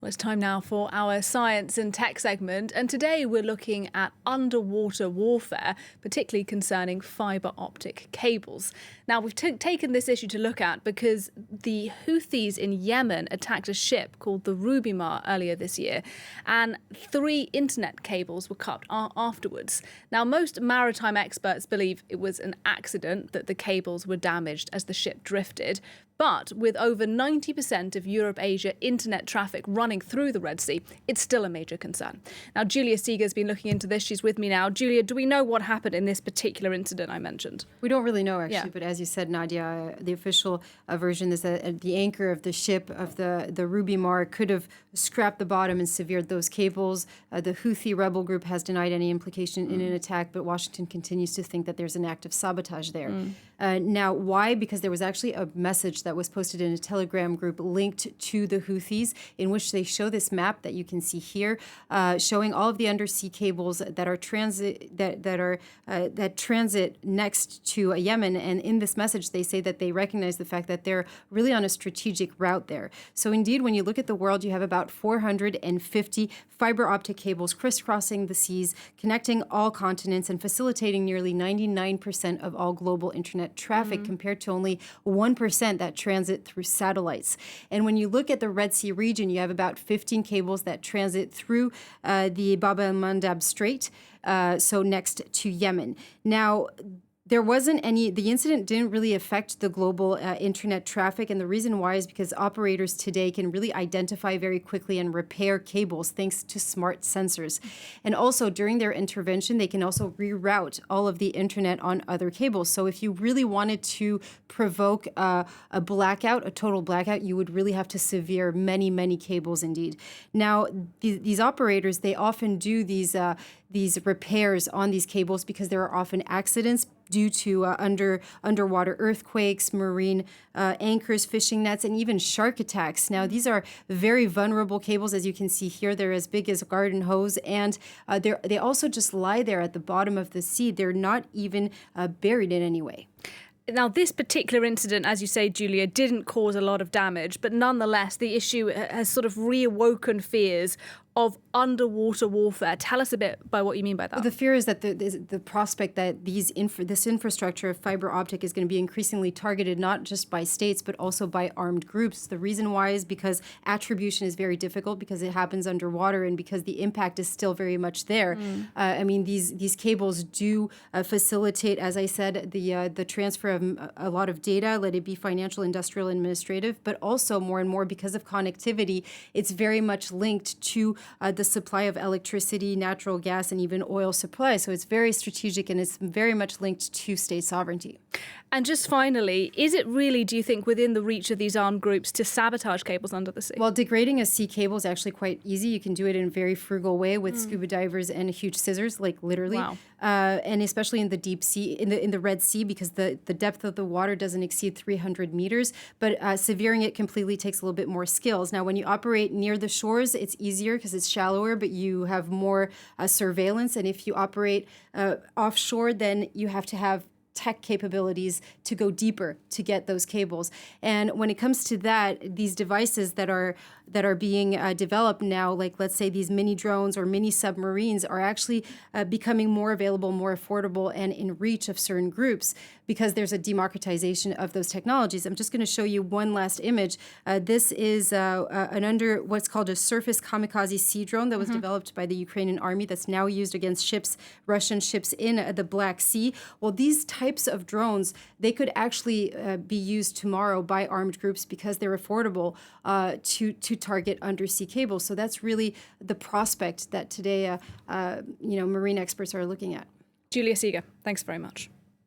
Well, it's time now for our science and tech segment, and today we're looking at underwater warfare, particularly concerning fibre optic cables. Now, we've taken this issue to look at because the Houthis in Yemen attacked a ship called the Rubymar earlier this year, and 3 internet cables were cut afterwards. Now, most maritime experts believe it was an accident that the cables were damaged as the ship drifted. But with over 90% of Europe-Asia internet traffic running through the Red Sea, it's still a major concern. Now, Julia Seeger's been looking into this. She's with me now. Julia, do we know what happened in this particular incident I mentioned? We don't really know, actually, Yeah. but as you said, Nadia, the official version is that the anchor of the ship, of the Rubymar, could have scrapped the bottom and severed those cables. The Houthi rebel group has denied any implication in an attack, but Washington continues to think that there's an act of sabotage there. Now, why? Because there was actually a message that was posted in a Telegram group linked to the Houthis, in which they show this map that you can see here, showing all of the undersea cables that are that transit next to Yemen. And in this message, they say that they recognize the fact that they're really on a strategic route there. So indeed, when you look at the world, you have about 450 fiber optic cables crisscrossing the seas, connecting all continents and facilitating nearly 99% of all global internet traffic, compared to only 1% that transit through satellites. And when you look at the Red Sea region, you have about 15 cables that transit through the Bab el-Mandab Strait, so next to Yemen. Now, there wasn't any, the incident didn't really affect the global internet traffic. And the reason why is because operators today can really identify very quickly and repair cables thanks to smart sensors. And also during their intervention, they can also reroute all of the internet on other cables. So if you really wanted to provoke a blackout, a total blackout, you would really have to sever many, many cables indeed. Now, these operators, they often do these repairs on these cables because there are often accidents due to underwater earthquakes, marine anchors, fishing nets, and even shark attacks. Now, these are very vulnerable cables. As you can see here, they're as big as a garden hose, and they also just lie there at the bottom of the sea. They're not even buried in any way. Now, this particular incident, as you say, Julia, didn't cause a lot of damage, but nonetheless, the issue has sort of reawoken fears of underwater warfare. Tell us a bit by what you mean by that. Well, the fear is that the prospect that this infrastructure of fiber optic is going to be increasingly targeted not just by states, but also by armed groups. The reason why is because attribution is very difficult because it happens underwater and because the impact is still very much there. I mean, these cables do facilitate, as I said, the transfer of a lot of data, let it be financial, industrial, administrative, but also more and more because of connectivity, it's very much linked to the supply of electricity, natural gas, and even oil supply. So it's very strategic and it's very much linked to state sovereignty. And just finally, is it really, do you think, within the reach of these armed groups to sabotage cables under the sea? Well, degrading a sea cable is actually quite easy. You can do it in a very frugal way with scuba divers and huge scissors, like literally. Wow. And especially in the deep sea, in the Red Sea, because the depth of the water doesn't exceed 300 meters. But severing it completely takes a little bit more skills. Now, when you operate near the shores, it's easier because it's shallower, but you have more surveillance. And if you operate offshore, then you have to have tech capabilities to go deeper to get those cables. And when it comes to that, these devices that are being developed now, like let's say these mini drones or mini submarines, are actually becoming more available, more affordable, and in reach of certain groups because there's a democratization of those technologies. I'm just going to show you one last image. This is what's called a surface kamikaze sea drone that was developed by the Ukrainian army that's now used against ships, Russian ships in the Black Sea. Well, these types of drones, they could actually be used tomorrow by armed groups because they're affordable to target undersea cables. So that's really the prospect that today, marine experts are looking at. Julia Seeger, thanks very much.